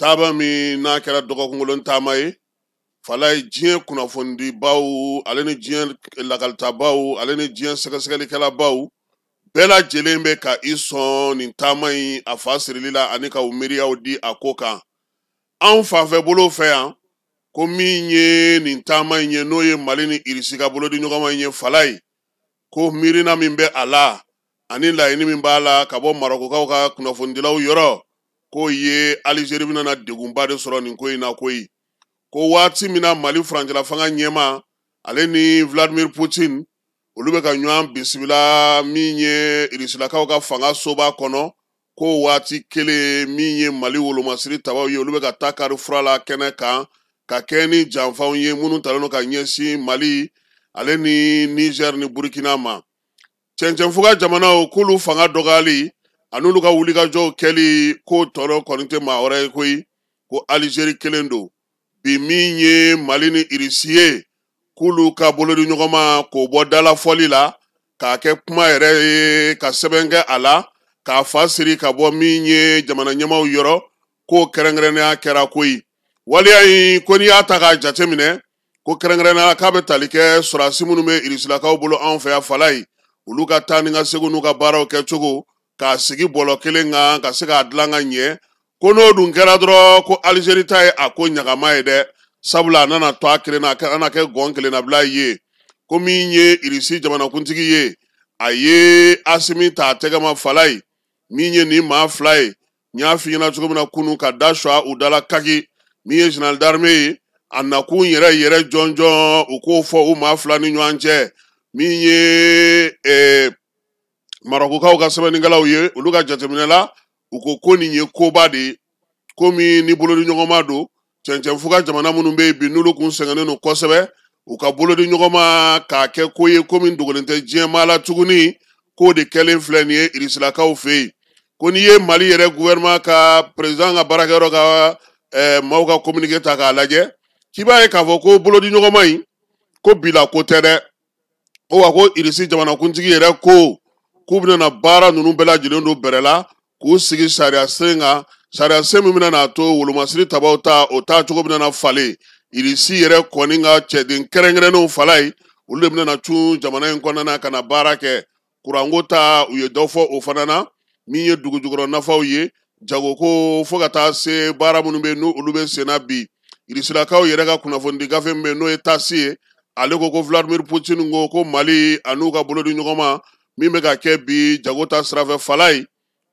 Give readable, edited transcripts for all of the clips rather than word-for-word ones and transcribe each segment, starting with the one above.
Taba mi n'a kɛra dɔgɔkungolon taama ye fala ye diɲɛ kunnafoni baw ale ni diɲɛ lakalita baw ale ni diɲɛ sɛgɛsɛgɛlikɛla baw bɛɛ lajɛlen bɛ ka i sɔn nin taama in a fa sirili la ani ka u miiriyaw di a ko kan anw fanfɛ bolo fɛ yan ko min ye nin taama in ye n'o ye Mali ni Irisi ka bolo di ɲɔgɔnma in ye fala ye ko miirina min bɛ a la ani laɲini min b'a la ka bɔ Marokokaw ka kunnafonidilaw yɔrɔ ko ye Alizeri bɛna degunba de sɔrɔ nin ko in na koyi ko waati min na Mali furancɛla fanga ɲɛma ale ni Vladimir Putin olu bɛ ka ɲɔgɔn bisimila min ye Irisilakaw ka fanga soba kɔnɔ ko waati kelen min ye Mali wolomasiri tabaw ye olu bɛ ka taa kari fura la kɛnɛ kan ka kɛ ni janfanw ye minnu talen don ka ɲɛsin Mali ale ni Niger ni Burkina ma cɛncɛnfuga jamanaw k'olu fanga dɔgɔyali an'olu ka wulikajɔw kɛli ko tɔɔrɔ kɔni tɛ maa wɛrɛ ye koyi ko Alizeri kelen don bi min ye Mali ni Irisi ye k'olu ka bolodi ɲɔgɔnma k'o bɔ dalafɔli la k'a kɛ kuma yɛrɛ ye ka sɛbɛn kɛ a la k'a fa siri ka bɔ min ye jamana ɲɛmaw yɔrɔ k'o kɛrɛnkɛrɛnnenya kɛra koyi waliya in ko n'i y'a ta k'a jateminɛ ko kɛrɛnkɛrɛnnenya k'a bɛ tali kɛ sɔrɔdasi minnu bɛ Irisilakaw bolo anw fɛ yan fala ye olu ka taa ni ka segin n'u ka baaraw kɛcogo k'a sigi bɔlɔ kelen kan ka se k'a dilan ka ɲɛ ko n'o dun kɛra dɔrɔn ko Alizeri ta ye a ko ɲagama ye dɛ sabula a nana to a kelen na a nana kɛ gɔn kelen na bila ye ko min ye Irisi jamanakuntigi ye a ye Asimi ta a tɛgɛma fala ye min ye nin maa fila ye n y'a f'i ɲɛna cogo min na kunun ka da suwa u dala kaki min ye général d'armée ye a nakun yɛrɛ jɔnjɔn u k'o fɔ u maa fila ni ɲɔgɔn cɛ min ye Marokokaw ka sɛbɛnnikɛlaw ye olu ka jateminɛ la u ko nin ye koba de ye komi ni bolodi ɲɔgɔnma don cɛncɛnfuga jamana minnu bɛ yen bi n'olu kun sɛgɛnnen don kosɛbɛ u ka bolodi ɲɔgɔnma k'a kɛ ko ye komi dogolen tɛ diɲɛmaa la tuguni k'o de kɛlen filɛ nin ye Irisilakaw fɛ yen ko n'i ye Mali yɛrɛ gouvernement ka président ka baarakɛyɔrɔ ka maaw ka communiqué ta k'a lajɛ k'i b'a ye k'a fɔ ko bolodi ɲɔgɔnma in ko bila ko tɛ dɛ ko wa ko Irisi jamanakuntigi yɛrɛ ko k'u bɛna baara ninnu bɛɛ lajɛlen don bɛrɛ la k'u sigi sariya sen kan sariya sen min bɛna to wolomasiri tabaw ta o taa cogo bɛna falen Irisi yɛrɛ kɔni ka cɛden kɛrɛnkɛrɛnnenw fala ye olu de bɛna cun jamana in kɔnɔna ka na baara kɛ kuranko ta u ye dɔ fɔ o fana na min ye dugujukɔrɔ nafaw ye jagoko fo ka taa se baara minnu bɛ n'olu bɛ senna bi Irisilakaw yɛrɛ ka kunnafonidi gafe min bɛ n'o ye tasi ye ale ko Vladimir Putin ko Mali an'u ka bolodi ɲɔgɔnma min bɛ ka kɛ bi jago ta sirafɛ fala ye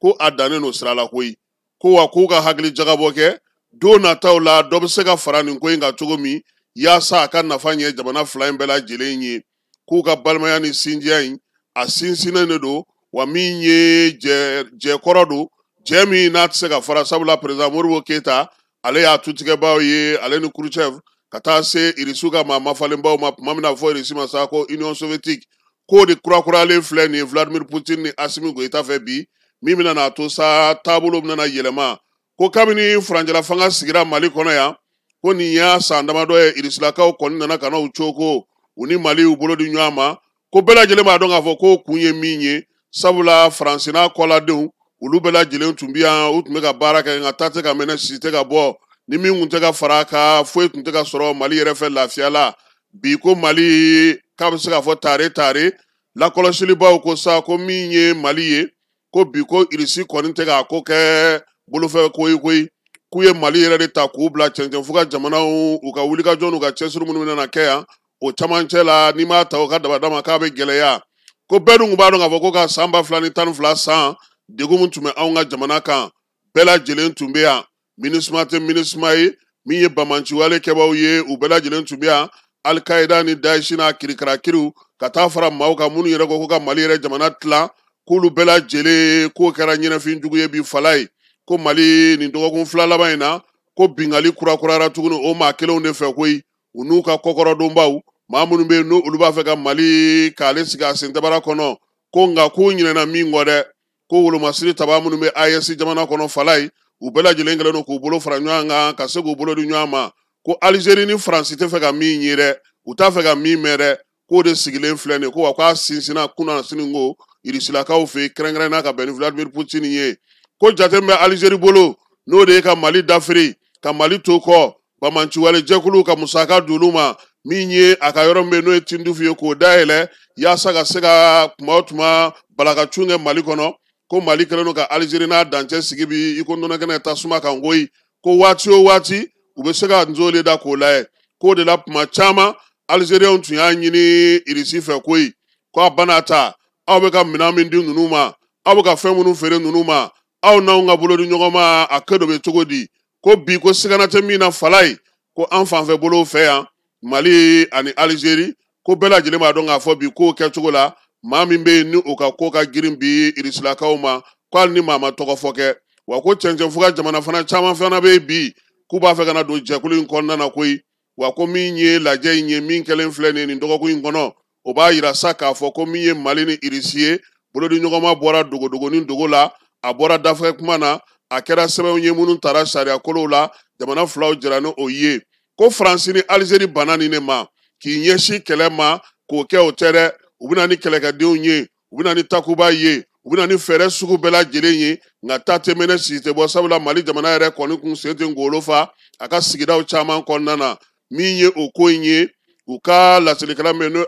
ko a dannen no sira la koyi ko wa k'u ka hakili jagabɔ kɛ don nataw la dɔ bɛ se ka fara nin ko in kan cogo min yaasa a ka nafa ɲɛ jamana fila in bɛɛ lajɛlen ye k'u ka balimaya ni sinjiya in a sinsinnen de don wa min ye jɛkɔrɔ don jɛ min n'a tɛ se ka fara sabula président Modibo Keyita ale y'a tutigɛbaaw ye ale ni Khrouchtchev ka taa se Irisiw ka maa mafalenbaw ma tuma min na fɔ Irisi ma sa ko Union Soviétique k'o de kurakuralen filɛ nin ye Vladimir Putin ni Asimi Goyita fɛ bi min bɛna n'a to sa taabolo bɛna yɛlɛma ko kabini furancɛla fanga sigira Mali kɔnɔ yan ko nin y'a san damadɔ ye Irisilakaw kɔni nana ka na u cogo u ni Mali u bolo di ɲɔgɔn ma ko bɛɛ lajɛlen b'a dɔn k'a fɔ ko kun ye min ye sabula Faransi n'a kɔladenw olu bɛɛ lajɛlen tun bɛ yan u tun bɛ ka baara kɛ nka taa tɛ ka mɛnɛ si tɛ ka bɔ ni min tun tɛ ka fara a kan foyi tun tɛ ka sɔrɔ Mali yɛrɛ fɛ lafiya la bi ko Mali k'a bɛ se ka fɔ tare lakɔlɔsilibaw ko sa ko min ye Mali ye ko bi ko Irisi kɔni tɛ k'a ko kɛ bolofɛ ko ye koyi k'u ye Mali yɛrɛ de ta k'u bila cɛncɛnfuga jamanaw u ka wulikajɔ n'u ka cɛsiri minnu bɛna kɛ yan o camancɛ la n'i m'a ta o ka dabada ma k'a bɛ gɛlɛya ko bɛɛ dun b'a dɔn k'a fɔ ko ka san 2012 san degun min tun bɛ anw ka jamana kan bɛɛ lajɛlen tun bɛ yan MINUSMA tɛ MINUSMA ye min ye bamanciwale kɛbaaw ye u bɛɛ lajɛlen tun bɛ yan Al-Qaïda ni Daesh n'a kirikarakiriw ka taa fara maaw kan minnu yɛrɛ ko ka Mali yɛrɛ jamana tilan k'olu bɛɛ lajɛlen k'o kɛra ɲɛnafin jugu ye bi fala ye ko Mali nin dɔgɔkun fila laban in na ko bingali kurakurara tuguni o maa kelenw de fɛ koyi u n'u ka kɔkɔrɔdonbaw maa minnu bɛ yen n'olu b'a fɛ ka Mali k'ale sigi a sentabara kɔnɔ ko nka k'u ɲinɛna min kɔ dɛ ko wolomasiri taba minnu bɛ AES jamana kɔnɔ fala ye u bɛɛ lajɛlen kɛlen don k'u bolo fara ɲɔgɔn kan ka se k'u bolo di ɲɔgɔn ma ko Alizeri ni Faransi tɛ fɛ ka min ye dɛ u t'a fɛ ka min mɛn dɛ k'o de sigilen filɛ nin ye ko wa k'a sinsinna kunna sini ko Irisilakaw fɛ yen kɛrɛnkɛrɛnnenya ka bɛn ni Vladimir Putin ye ko jate min bɛ Alizeri bolo n'o de ye ka Mali dafiri ka Mali to kɔ Bamanci wale jɛkulu ka musaka d'olu ma min ye a ka yɔrɔ min n'o ye Tindufu ye k'o dayɛlɛ yaasa ka se ka tuma o tuma balakacun kɛ Mali kɔnɔ ko Mali kɛlen don ka Alizeri n'a dancɛ sigi bi i ko nɔnɔkɛnɛ tasuma kan koyi ko waati o waati u bɛ se ka nzo le da k'o layɛ k'o de la tuma caman Alizeriɛnw tun y'a ɲini Irisi fɛ koyi ko a bana ta aw bɛ ka minɛn min di ninnu ma aw bɛ ka fɛn minnu feere ninnu ma aw n'anw ka bolo di ɲɔgɔn ma a kɛ dɔ bɛ cogo di ko bi ko sigana tɛ min na fala ye ko an fanfɛ bolo fɛ yan Mali ani Alizeri ko bɛɛ lajɛlen b'a dɔn k'a fɔ bi k'o kɛcogo la maa min bɛ yen ni o ka ko ka girin bi Irisilakaw ma ko hali ni maa ma tɔgɔ fɔ kɛ wa ko cɛncɛnfuga jamana fana caman fana bɛ yen bi k'u b'a fɛ ka na don jɛkulu in kɔnɔna na koyi wa ko min ye lajɛ in ye min kɛlen filɛ nin dɔgɔkun in kɔnɔ o b'a yira sa k'a fɔ ko min ye Mali ni Irisi ye bolodi ɲɔgɔnma bɔra dogodogo ni dogo la a bɔra dafɛ kuma na a kɛra sɛbɛnw ye minnu taara sariya kolow la jamana filaw jɛra ni o ye ko Faransi ni Alizeri bana ni ne ma k'i ɲɛsin kɛlɛ ma k'o kɛ o tɛ dɛ u bɛna ni kɛlɛkɛdenw ye u bɛna ni takuba ye u bɛna ni fɛɛrɛ sugu bɛɛ lajɛlen ye nka taa tɛ mɛnɛ si tɛ bɔ sabula Mali jamana yɛrɛ kɔni kun sen tɛ ngolo fa a ka sigidaw caman kɔnɔna na min ye o ko in ye u ka laselilikɛla min n'o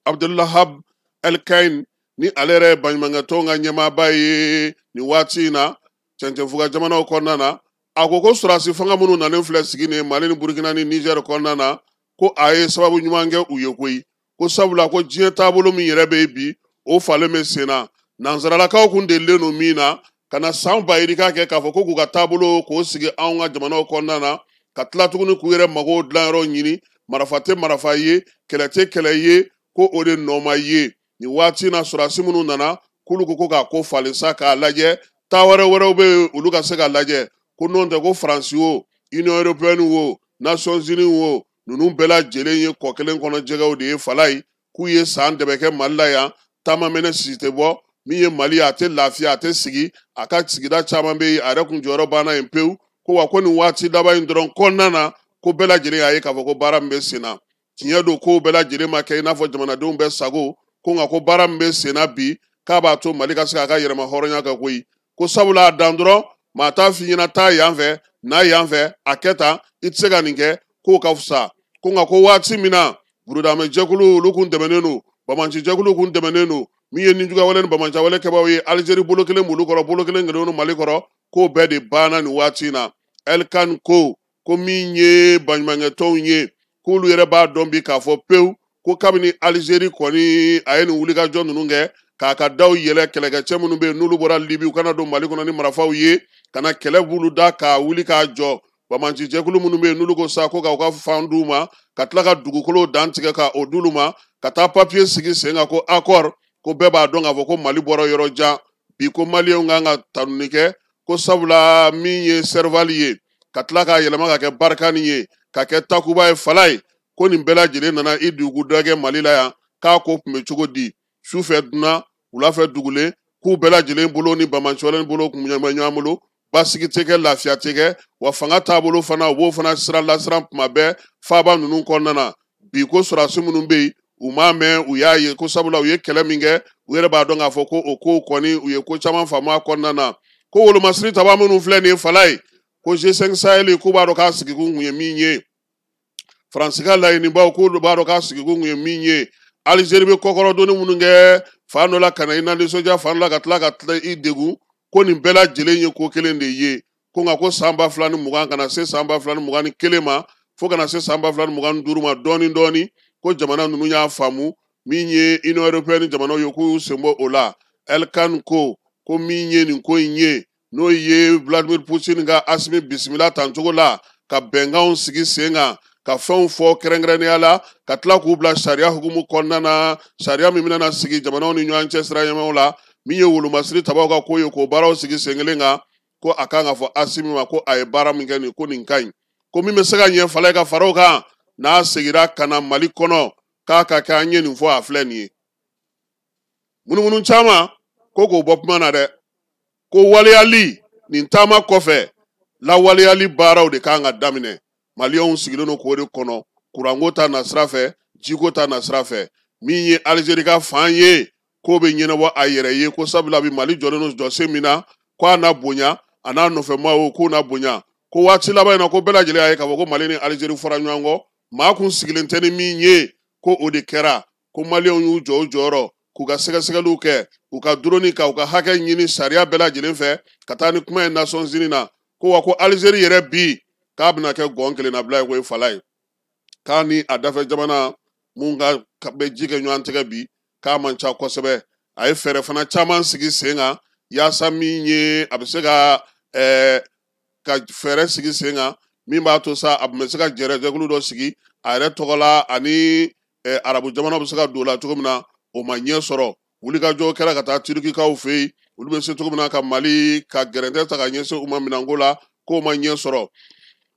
Abdulahab El-Kain ni ale yɛrɛ ye baɲumankɛtɔnw ka ɲɛmaaba ye nin waati in na cɛncɛnfuga jamanaw kɔnɔna na a ko sɔrɔdasi fanga minnu nalen filɛ sigi ni Mali ni Burukina ni Niger kɔnɔna na ko a ye sababu ɲuman kɛ u ye koyi ko sabula ko diɲɛ taabolo min yɛrɛ bɛ bi o falen bɛ sen na nansaralakaw kun delilen don min na ka na san bayirika kɛ k'a fɔ ko k'u ka taabolo k'o sigi anw ka jamanaw kɔnɔna na ka tila tuguni k'u yɛrɛ mago dilanyɔrɔ ɲini marifa tɛ marifa ye kɛlɛ tɛ kɛlɛ ye ko o de nɔ ma ye nin waati na sɔrɔdasi minnu nana k'olu ko k'a ko falen sa k'a lajɛ taa wɛrɛw bɛ yen olu ka se ka lajɛ ko n'o tɛ ko Faransi o Union Européenne o Nations Unies o ninnu bɛɛ lajɛlen ye kɔ kelen kɔnɔ jɛgɛw de ye fala ye k'u ye san dɛbɛ kɛ Mali la yan taama mɛnɛ si tɛ bɔ min ye Mali a tɛ lafiya a tɛ sigi a ka sigida caman bɛ yen a yɛrɛ kun jɔyɔrɔ banna yen pewu ko wa ko nin waati laban in dɔrɔn kɔnɔna na ko bɛɛ lajɛlen y'a ye k'a fɔ ko baara min bɛ sen na tiɲɛ don ko bɛɛ lajɛlen ma kɛ i n'a fɔ jamanadenw bɛɛ sago ko nka ko baara min bɛ sen na bi k'a b'a to Mali ka se k'a ka yɛrɛma hɔrɔnya kan koyi ko sabula a dan dɔrɔn maa t'a f'i ɲɛna taa yan fɛ n'a yan fɛ a kɛ tan i tɛ se ka nin kɛ k'o ka fisa ko nka ko waati min na burudamɛ jɛkulu olu kun tɛmɛnen don Bamanci jɛkulu kun tɛmɛnen don min ye ninjuguya wale ni Bamanci wale kɛbaaw ye Alizeri bolo kelen b'olu kɔrɔ bolo kelen kelen Mali kɔrɔ k'o bɛɛ de banna nin waati in na El-Kan ko min ye baɲumankɛtɔnw ye k'olu yɛrɛ b'a dɔn bi k'a fɔ pewu ko kabini Alizeri kɔni a ye nin wulikajɔ ninnu kɛ k'a ka daw yɛlɛ kɛlɛkɛcɛ minnu bɛ yen n'olu bɔra Libi u kana don Mali kɔnɔ ni marifaw ye ka na kɛlɛ b'olu da k'a wuli k'a jɔ Bamanci jɛkulu minnu bɛ yen n'olu ko sa ko k'aw ka fan d'u ma ka tila ka dugukolo dan tigɛ ka o d'olu ma ka taa papiye sigi sen kan ko accord ko bɛɛ b'a dɔn k'a fɔ ko Mali bɔra yɔrɔ jan bi ko maliyɛnw kan ka tanuni kɛ ko sabula min ye Serval ye ka tila k'a yɛlɛma ka kɛ Barkani ye ka kɛ Takuba ye fala ye ko nin bɛɛ lajɛlen nana i dugu dɔ kɛ Mali la yan k'a ko tun bɛ cogo di sufɛ dunan wulafɛ dugulen k'u bɛɛ lajɛlen bolo ni Bamanci wale bolo kun ɲɛ bɛ ɲɔgɔn bolo basigi tɛ kɛ lafiya tɛ kɛ wa fanga taabolo fana u b'o fana siran tuma bɛɛ faaba ninnu kɔnɔna na bi ko sɔrɔdasi minnu bɛ yen u m'a mɛn u y'a ye ko sabula u ye kɛlɛ min kɛ u yɛrɛ b'a dɔn k'a fɔ ko o kow kɔni u ye ko caman faamu a kɔnɔna na ko wolomasiri taba minnu filɛ nin ye fala ye ko G5 Sahel k'u b'a dɔn k'a sigikun kun ye min ye Faransi ka laɲinibaw k'olu b'a dɔn k'a sigikun kun ye min ye Alizeri bɛ kɔkɔrɔdonni minnu kɛ fan dɔ la ka na i nadisɔndiya fan dɔ la ka tila i degun ko nin bɛɛ lajɛlen ye ko kelen de ye ko nka ko san 2020 kana se san 2021 ma fo kana se san 2025 ma dɔɔni dɔɔni ko jamana ninnu y'a faamu min ye Union Européenne jamanaw ye k'u sen bɔ o la El-Kan ko min ye nin ko in ye n'o ye Vladimir Poutine ka Asimi bisimila tancogo la ka bɛnkanw sigi sen kan ka fɛnw fɔ kɛrɛnkɛrɛnnenya la ka tila k'u bila sariya hukumu kɔnɔna na sariya min bɛna sigi jamanaw ni ɲɔgɔn cɛ sira ɲɛmaw la min ye wolomasiri tabaw ka ko ye k'o baaraw sigi sen kelen kan ko a kan ka fɔ Asimi ma ko a ye baara min kɛ nin ko nin ka ɲi ko min bɛ se ka ɲɛ fala ka fara o kan n'a segira ka na Mali kɔnɔ k'a ka kɛ an ye nin fɔ a filɛ nin ye munumunu caman ko k'o bɔ kuma na dɛ ko waleyali nin taama kɔfɛ lawaleyali baaraw de kan ka daminɛ maliyɛnw sigilen don k'o de kɔnɔ kuranko ta na sira fɛ jiko ta na sira fɛ min ye Alizeri ka fan ye k'o bɛ ɲɛnabɔ a yɛrɛ ye ko sabula bi Mali jɔlen don jɔsen min na ko a na bonya ana nɔfɛ maaw k'u na bonya ko waati laban in na ko bɛɛ lajɛlen y'a ye k'a fɔ ko Mali ni Alizeri fɔra ɲɔgɔn kɔ maa kun sigilen tɛ ni min ye ko o de kɛra ko maliyɛnw y'u jɔ u jɔyɔrɔ k'u ka sɛgɛsɛgɛliw kɛ u ka drone ka u ka hakɛ ɲini sariya bɛɛ lajɛlen fɛ ka taa ni kuma ye Nations Unies na ko wa ko Alizeri yɛrɛ bi k'a bɛna kɛ gɔn kelennabila ye ko ye fala ye k'a ni a dafɛ jamana mun ka bɛ ji kɛ ɲɔgɔn tɛgɛ bi k'a man ca kosɛbɛ a ye fɛɛrɛ fana caman sigi sen kan yaasa min ye a bɛ se ka fɛɛrɛ sigi sen kan min b'a to sa a bɛ se ka jɛkulu dɔ sigi a yɛrɛ tɔgɔ la ani arabu jamana bɛ se ka don o la cogo min na o ma ɲɛ sɔrɔ wulikajɔ kɛra ka taa turukikaw fɛ yen olu bɛ se cogo min na ka Mali ka gɛrɛntɛ ta ka ɲɛsin u ma minɛnko la k'o ma ɲɛ sɔrɔ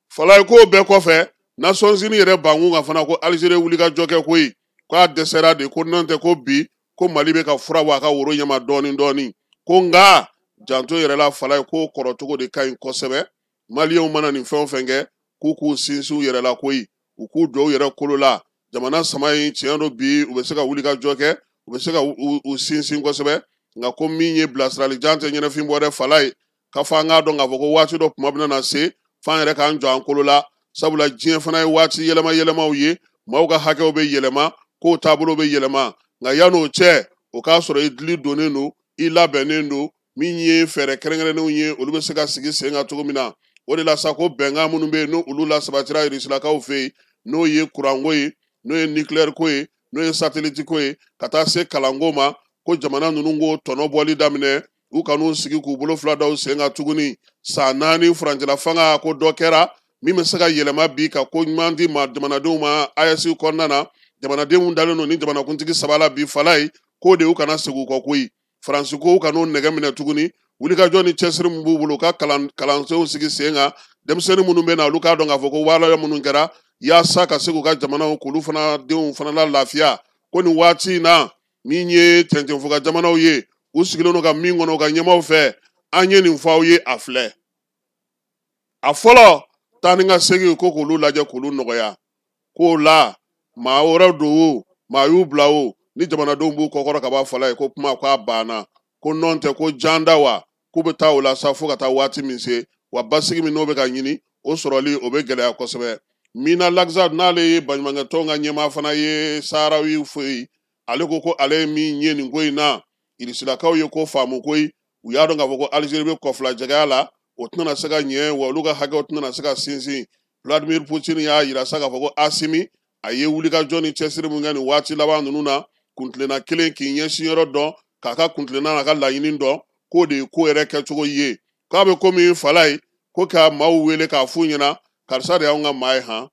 fala ye k'o bɛɛ kɔfɛ Nations Unies yɛrɛ bankun kan fana ko Alizeri wulikajɔ kɛ koyi k'a dɛsɛra de ko n'o tɛ ko bi ko Mali bɛ ka fura bɔ a ka woro ɲɛma dɔɔni dɔɔni ko nka janto yɛrɛ la fala ye k'o kɔrɔcogo de ka ɲi kosɛbɛ maliyɛnw mana nin fɛn o fɛn kɛ k'u sinsin u yɛrɛ la koyi u k'u jɔ u yɛrɛ kolo la jamana sama in tiɲɛ don bi u bɛ se ka wulikajɔ kɛ u bɛ se ka u sinsin kosɛbɛ nka ko min ye bilasiralijan tɛ ɲɛnafin bɔ dɛ fala ye k'a fɔ an k'a dɔn k'a fɔ ko waati dɔ kuma bɛna na se f'an yɛrɛ k'an jɔ an kolo la sabula diɲɛ fana ye waati yɛlɛma yɛlɛmaw ye maaw ka hakɛw bɛ yɛlɛma kow taabolo bɛ yɛlɛma nka yan'o cɛ o k'a sɔrɔ i dili donnen don i labɛnnen don min ye fɛɛrɛ kɛrɛnkɛrɛnnenw ye olu bɛ se ka sigi sen kan cogo min na o de la sa ko bɛnkan minnu bɛ yen n'olu lasabatira Irisilakaw fɛ yen n'o ye kuranko ye n'o ye nucléaire ko ye n'o ye satellite ko ye ka taa se kalanko ma ko jamana ninnu k'o tɔnɔ bɔli daminɛ u kan'u sigi k'u bolo fila da u sen kan tuguni san 4 furancɛla fanga ko dɔ kɛra min bɛ se ka yɛlɛma bi ka ko ɲuman di ma jamanadenw ma AES kɔnɔna na jamanadenw dalen don ni jamanakuntigi saba la bi fala ye k'o de y'u kana segin u kɔ koyi Faransi ko u kan'o nɛgɛ minɛ tuguni wulikajɔ ni cɛsiri min b'u bolo u ka kalansenw sigi sen kan denmisɛnnin minnu bɛ na olu k'a dɔn k'a fɔ ko waleya minnu kɛra yaasa ka se k'u ka jamanaw k'olu fana denw fana la lafiya ko nin waati in na min ye tɛntɛnfoka jamanaw ye u sigilen don ka min kɔnɔ u ka ɲɛmaw fɛ an ye nin fɔ aw ye a filɛ a fɔlɔ taa ni ka segin ko k'olu lajɛ k'olu nɔgɔya k'o la maa wɛrɛ don o maa y'u bila o ni jamanadenw b'u kɔkɔrɔ ka b'a fala ye ko kuma k'a banna ko nɔn tɛ ko janda wa k'u bɛ taa o la sa fo ka taa waati min se wa basigi min n'o bɛ ka ɲini o sɔrɔli o bɛ gɛlɛya kosɛbɛ Mina Laxad n'ale ye baɲumankɛ tɔn ka ɲɛmaa fana ye Saharawi fo yen ale ko ale ye min ye nin ko in na Irisilakaw ye ko faamu koyi u y'a dɔn k'a fɔ ko Alizeri bɛ kɔfilajɛgɛya la o tɛna se ka ɲɛ wa olu ka hakɛw tɛna se ka sinsin Vladimir Putin y'a yira sa k'a fɔ ko Asimi a ye wulikajɔ ni cɛsiri min kɛ nin waati laban ninnu na kuntilenna kelen k'i ɲɛsin yɔrɔ dɔn k'a ka kuntilenna n'a ka laɲini dɔn k'o de ye ko yɛrɛ kɛcogo ye k'a bɛ ko min fala ye ko ka maaw wele k'a f'u ɲɛna karisa de y'anw ka maa ye han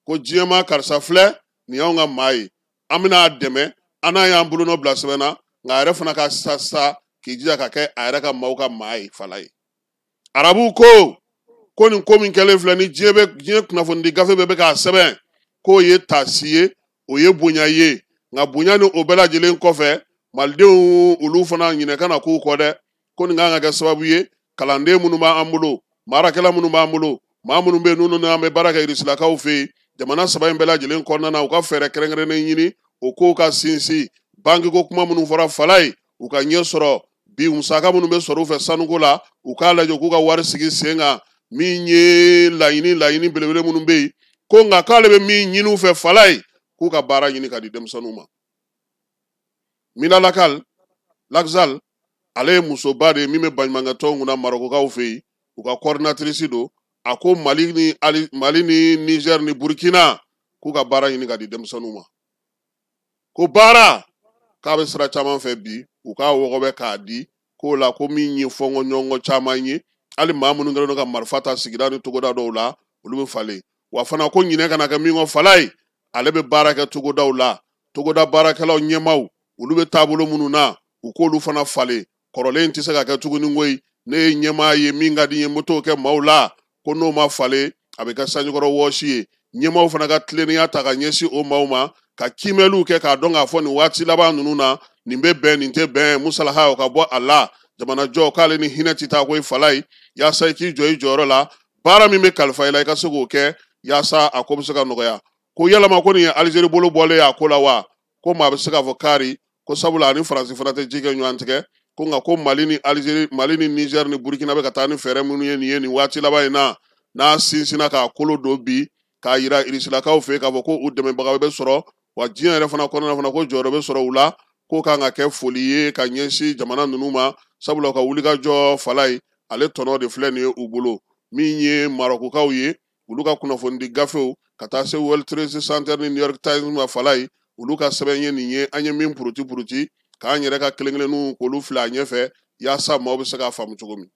ko diɲɛma karisa filɛ nin y'anw ka maa ye an bɛna a dɛmɛ an n'a y'an bolonɔ bila sɛbɛn na nka a yɛrɛ fana ka sa k'i jija ka kɛ a yɛrɛ ka maaw ka maa ye fala ye arabuw ko nin ko min kɛlen filɛ ni diɲɛ kunnafonidi gafe bɛɛ bɛ k'a sɛbɛn k'o ye taasi ye o ye bonya ye nka bonya ni o bɛɛ lajɛlen kɔfɛ malidenw olu fana ɲinɛ kana k'u kɔ dɛ ko nin kan ka kɛ sababu ye kalanden minnu b'an bolo baarakɛla minnu b'an bolo maa minnu bɛ yen n'u n'an bɛ baara kɛ Irisilakaw fɛ yen jamana saba in bɛɛ lajɛlen kɔnɔna na u ka fɛɛrɛ kɛrɛnkɛrɛnnen ɲini o kow ka sinsin bangeko kuma minnu fɔra fala ye u ka ɲɛ sɔrɔ bi musaka minnu bɛ sɔrɔ u fɛ sanuko la u k'a lajɛ k'u ka wari sigi sen kan min ye laɲini belebele minnu bɛ yen ko nka k'ale bɛ min ɲini u fɛ fala ye k'u ka baara ɲini ka di denmisɛnninw ma Mina Laxad ale ye musoba de ye min bɛ baɲumankɛ tɔn kunna Marokokaw fɛ yen u ka coordinatrice don a ko Mali ni Niger ni Burkina k'u ka baara ɲini ka di denmisɛnninw ma ko baara k'a bɛ sira caman fɛ bi u k'a wɔgɔbɛ k'a di k'o la ko min ye fɔnkɔ ɲɔgɔnkɔ caman ye hali maa minnu kɛlen don ka marifa ta sigida ni togoda dɔw la olu bɛ falen wa fana ko ɲinɛ kana kɛ min kɔ fala ye ale bɛ baara kɛ togodaw la togoda baarakɛlaw ɲɛmaw olu bɛ taabolo minnu na u k'olu fana falen kɔrɔlen tɛ se ka kɛ tuguni koyi ne ye ɲɛmaa ye min ka di n ye n bɛ t'o kɛ maaw la ko n'o ma falen a bɛ kɛ sanjikɔrɔ wɔsi ye ɲɛmaaw fana ka tilennenya ta ka ɲɛsin o maaw ma ka kiimɛliw kɛ k'a dɔn k'a fɔ nin waati laban ninnu na nin bɛ bɛn nin tɛ bɛn musalaha o ka bɔ a la jamanajɔ k'ale ni hinɛ tɛ taa ko i fala ye yaasa i k'i jɔ i jɔyɔrɔ la baara min bɛ kalifa i la i ka se k'o kɛ yaasa a ko bɛ se ka nɔgɔya ko yalama ko nin ye Alizeri bolo bɔlen ye a ko la wa ko maa bɛ se k'a fɔ kari ko sabula ani Faransi fana tɛ ji kɛ ɲɔgɔn tigɛ ko nka ko Mali ni Algérie, Mali ni Niger ni Burkina bɛ ka taa ni fɛɛrɛ minnu ye nin ye nin waati laban in na n'a sinsinna k'a kolo don bi k'a yira Irisilakaw fɛ k'a fɔ ko u dɛmɛbagaw bɛ sɔrɔ wa diɲɛ yɛrɛ fana kɔnɔna fana ko jɔyɔrɔ bɛ sɔrɔ u la k'o kan ka kɛ foli ye ka ɲɛsin jamana ninnu ma sabula ka wulikajɔ fala ye ale tɔnɔ de filɛ nin ye u bolo min ye Marokukaw ye olu ka kunnafonidi gafew ka taa se World Trade Center ni New York Times ma fala ye olu ka sɛbɛn ye nin ye an ye min puruti k'an yɛrɛ ka kelen-kelenninw k'olu fila ɲɛfɛ yaasa maaw bɛ se k'a faamu cogo min